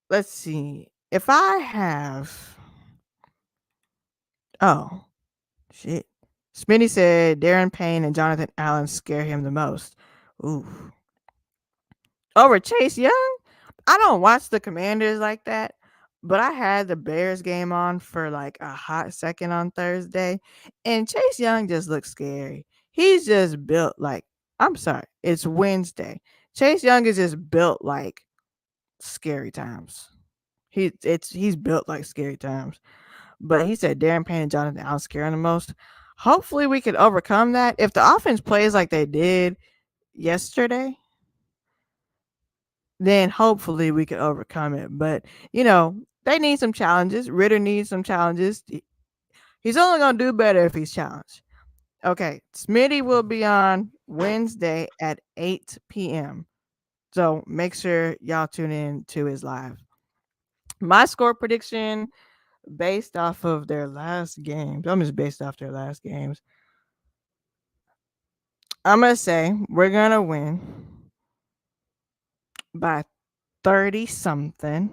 let's see. If I have oh shit. Smitty said Darren Payne and Jonathan Allen scare him the most. Ooh. Over Chase Young? I don't watch the Commanders like that, but I had the Bears game on for like a hot second on Thursday, and Chase Young just looks scary. He's just built like I'm sorry, it's Wednesday. Chase Young is just built like scary times. He's built like scary times. But he said Darren Payne and Jonathan Allen scare him the most. Hopefully we can overcome that. If the offense plays like they did yesterday, then hopefully we can overcome it. But they need some challenges. Ritter needs some challenges. He's only gonna do better if he's challenged. Okay, Smitty will be on Wednesday at 8 p.m. So make sure y'all tune in to his live. My score prediction based off of their last games. I'm just based off their last games. I'm gonna say we're gonna win by 30 something.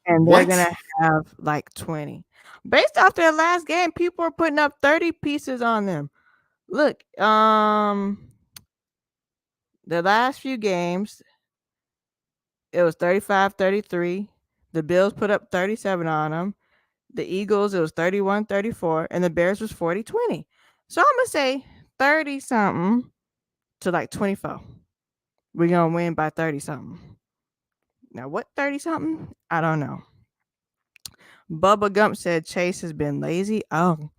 And they're
What?
gonna have like 20. Based off their last game, people are putting up 30 pieces on them. Look, the last few games, it was 35-33. The Bills put up 37 on them. The Eagles, it was 31-34, and the Bears was 40-20. So I'm gonna say 30 something to like 24. We're gonna win by 30 something. Now what 30 something? I don't know. Bubba Gump said Chase has been lazy. Oh,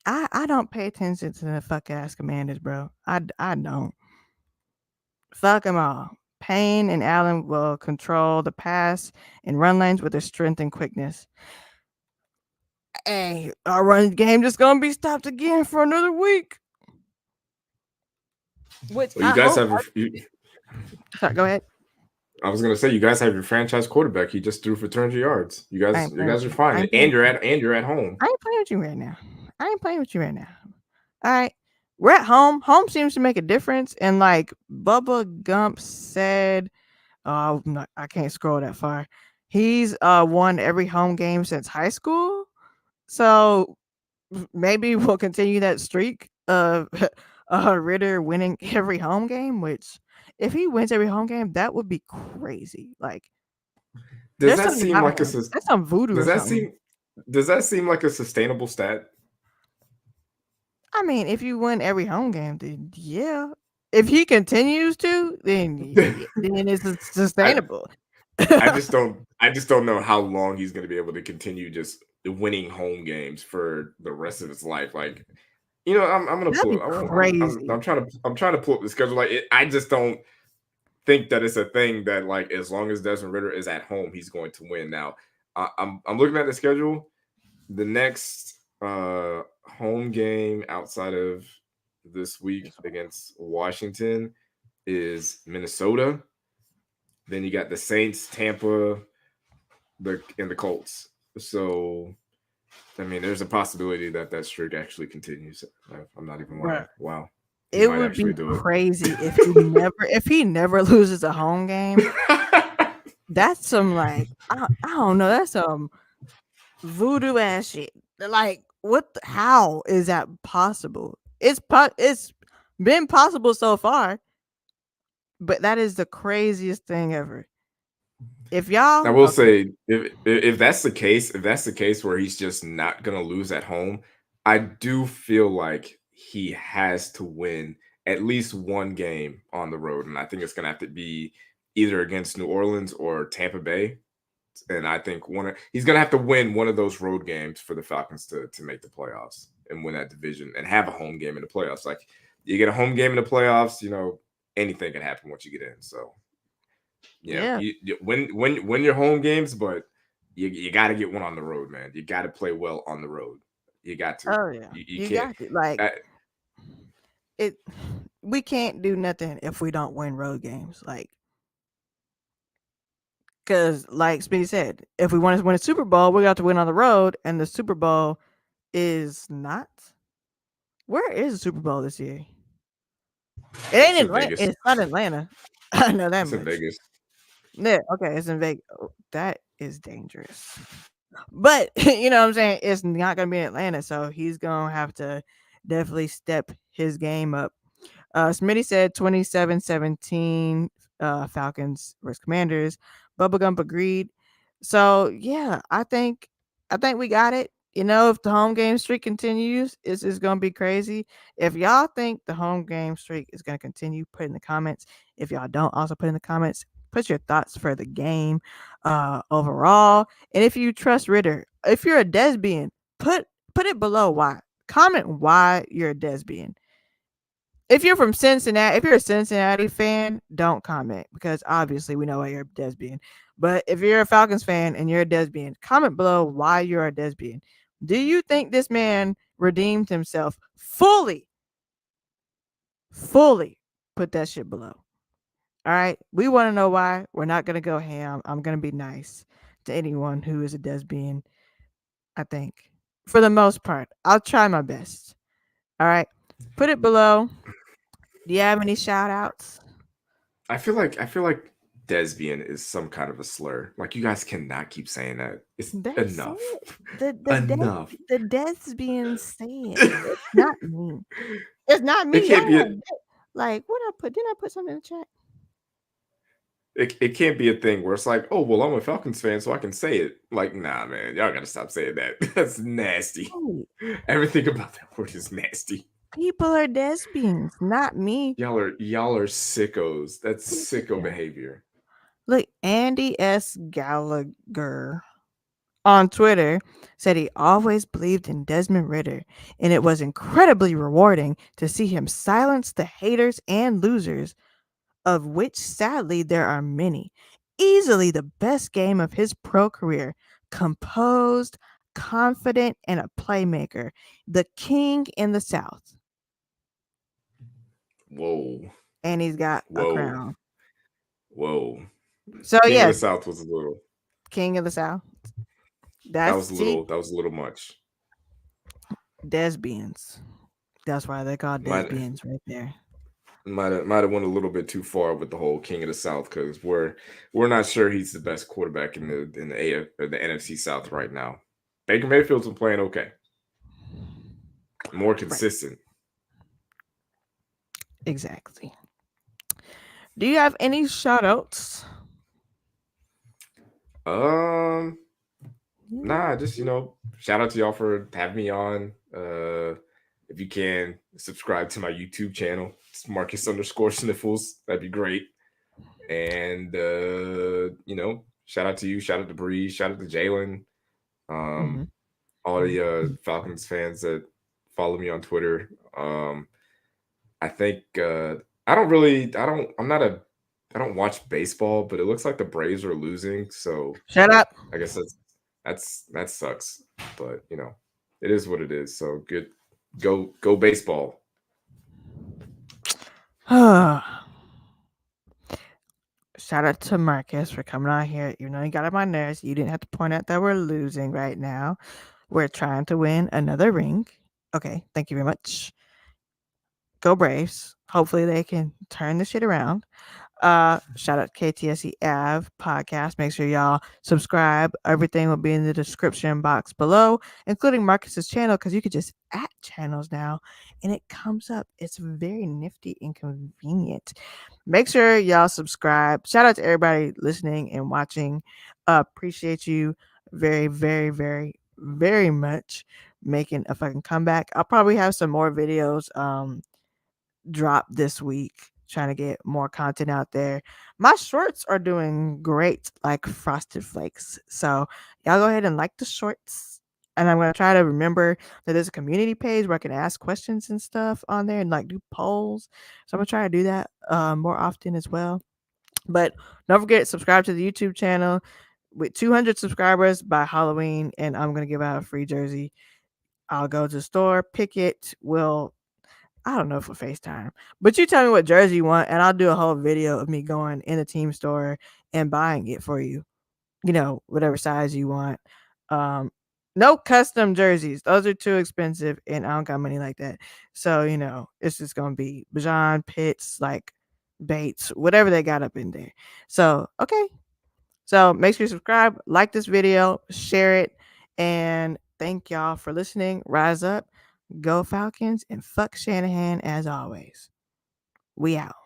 I don't pay attention to the fuck ass commanders, bro. I don't. Fuck them all. Payne and Allen will control the pass and run lanes with their strength and quickness. Hey, our run game just gonna be stopped again for another week. Which
Well, you
I
guys
hope.
have.
Sorry, go ahead.
I was gonna say you guys have your franchise quarterback. He just threw for 200 yards.
I ain't
You
playing with
guys are
you. I
fine,
ain't playing with you.
and you're at home.
I ain't playing with you right now. I ain't playing with you right now. All right. We're at home. Home seems to make a difference. And like Bubba Gump said, I can't scroll that far. He's won every home game since high school. So maybe we'll continue that streak of Ritter winning every home game, which if he wins every home game, that would be crazy. Like
Does
there's
that
something
seem like a
happening. That's some voodoo
does
or
that
something.
seem does that seem like a sustainable stat?
I mean, if you win every home game, then yeah. If he continues to, then it's
I
sustainable.
I just don't know how long he's going to be able to continue just winning home games for the rest of his life. Like, I'm gonna
That'd
pull.
be crazy.
I'm trying to pull up the schedule. Like, I just don't think that it's a thing that like as long as Desmond Ridder is at home, he's going to win. Now, I'm looking at the schedule. The next home game outside of this week against Washington is Minnesota. Then you got the Saints, Tampa, and the Colts. So I mean, there's a possibility that that streak actually continues. I'm not even lying.
Bruh.
Wow, he
It
might
would
actually
be
do
crazy if he never loses a home game.
it.
That's some like I don't know. That's some voodoo ass shit. Like how is that possible? It's been possible so far, but that is the craziest thing ever. If
I
y'all
will
okay,
say, if that's the case, if that's the case where he's just not gonna lose at home, I do feel like he has to win at least one game on the road, and I think it's gonna have to be either against New Orleans or Tampa Bay. And I think he's gonna have to win one of those road games for the Falcons to make the playoffs and win that division and have a home game in the playoffs. Like you get a home game in the playoffs, anything can happen once you get in. So
yeah.
you win your home games, but you got to get one on the road, man. You got to play well on the road. You got to.
Oh yeah,
You
you
can't.
got to like
I,
it. We can't do nothing if we don't win road games. Because like Speedy said, if we want to win a Super Bowl, we got to win on the road, and the Super Bowl is not. Where is the Super Bowl this year? It ain't
it's in
Atlanta.
Vegas.
It's not Atlanta. I know that
It's in
much.
Vegas.
Yeah, okay, it's in Vegas. Oh, that is dangerous. But you know what I'm saying? It's not gonna be in Atlanta, so he's gonna have to definitely step his game up. Smitty said 27-17 Falcons versus Commanders. Bubblegump agreed. So yeah, I think we got it. You know, if the home game streak continues, it's gonna be crazy. If y'all think the home game streak is gonna continue, put in the comments. If y'all don't, also put in the comments. Put your thoughts for the game overall. And if you trust Ritter, if you're a Desbian, put it below why. Comment why you're a Desbian. If you're from Cincinnati, if you're a Cincinnati fan, don't comment because obviously we know why you're a Desbian. But if you're a Falcons fan and you're a Desbian, comment below why you're a Desbian. Do you think this man redeemed himself fully? Fully put that shit below. All right. We want to know why. We're not going to go ham. I'm going to be nice to anyone who is a Desbian, I think. For the most part, I'll try my best. All right. Put it below. Do you have any shout outs?
I feel like Desbian is some kind of a slur. Like you guys cannot keep saying that. It's
They say
enough.
it.
Enough.
The death's being said. It's not me. It's not
It
me. Y'all
can't be a
like what I put? Didn't I put something in the chat?
it can't be a thing where it's like, oh well, I'm a Falcons fan, so I can say it. Like, nah, man, y'all gotta stop saying that. That's nasty.
Oh,
Everything about that word is nasty.
People are lesbians, not me.
Y'all are sickos. That's sicko
Yeah.
behavior.
Look, Andy S. Gallagher on Twitter said he always believed in Desmond Ridder, and it was incredibly rewarding to see him silence the haters and losers, of which sadly there are many. Easily the best game of his pro career. Composed, confident, and a playmaker. The king in the South.
Whoa,
And he's got a
whoa,
crown.
whoa.
So
King of
yeah,
the South was a little.
king of the South.
That
That's
was a
see,
little. That was a little much.
Desbians. That's why they're called
Might
Desbians right there.
might have went a little bit too far with the whole King of the South because we're not sure he's the best quarterback in the AF or the NFC South right now. Baker Mayfield's been playing okay, more
Right.
consistent.
Exactly. Do you have any shout outs?
Um, nah, just
Yeah.
shout out to y'all for having me on. If you can subscribe to my YouTube channel, it's Marcus_Sniffles. That'd be great. And shout out to you, shout out to Bree, shout out to Jalen, um,
Mm-hmm.
all the Falcons fans that follow me on Twitter. I think I don't watch baseball, but it looks like the Braves are losing, so
Shut up.
I guess that sucks. But it is what it is. So good, go baseball.
Shout out to Marcus for coming on here. Even though you got on my nerves, you didn't have to point out that we're losing right now. We're trying to win another ring. Okay, thank you very much. Go Braves. Hopefully they can turn this shit around. Shout out to KTSE Av podcast. Make sure y'all subscribe. Everything will be in the description box below, including Marcus's channel, because you could just add channels now and it comes up. It's very nifty and convenient. Make sure y'all subscribe. Shout out to everybody listening and watching. Appreciate you very, very, very, very much making a fucking comeback. I'll probably have some more videos drop this week, trying to get more content out there. My shorts are doing great, like Frosted Flakes. So y'all go ahead and like the shorts. And I'm gonna try to remember that there's a community page where I can ask questions and stuff on there and like do polls. So I'm gonna try to do that more often as well. But don't forget, subscribe to the YouTube channel with 200 subscribers by Halloween, and I'm gonna give out a free jersey. I'll go to the store, pick it. I don't know for FaceTime, but you tell me what jersey you want, and I'll do a whole video of me going in the team store and buying it for you. Whatever size you want. Um, no custom jerseys; those are too expensive, and I don't got money like that. So it's just gonna be Bajan, Pitts, like Bates, whatever they got up in there. So okay, so make sure you subscribe, like this video, share it, and thank y'all for listening. Rise up, go Falcons, and fuck Shanahan as always. We out.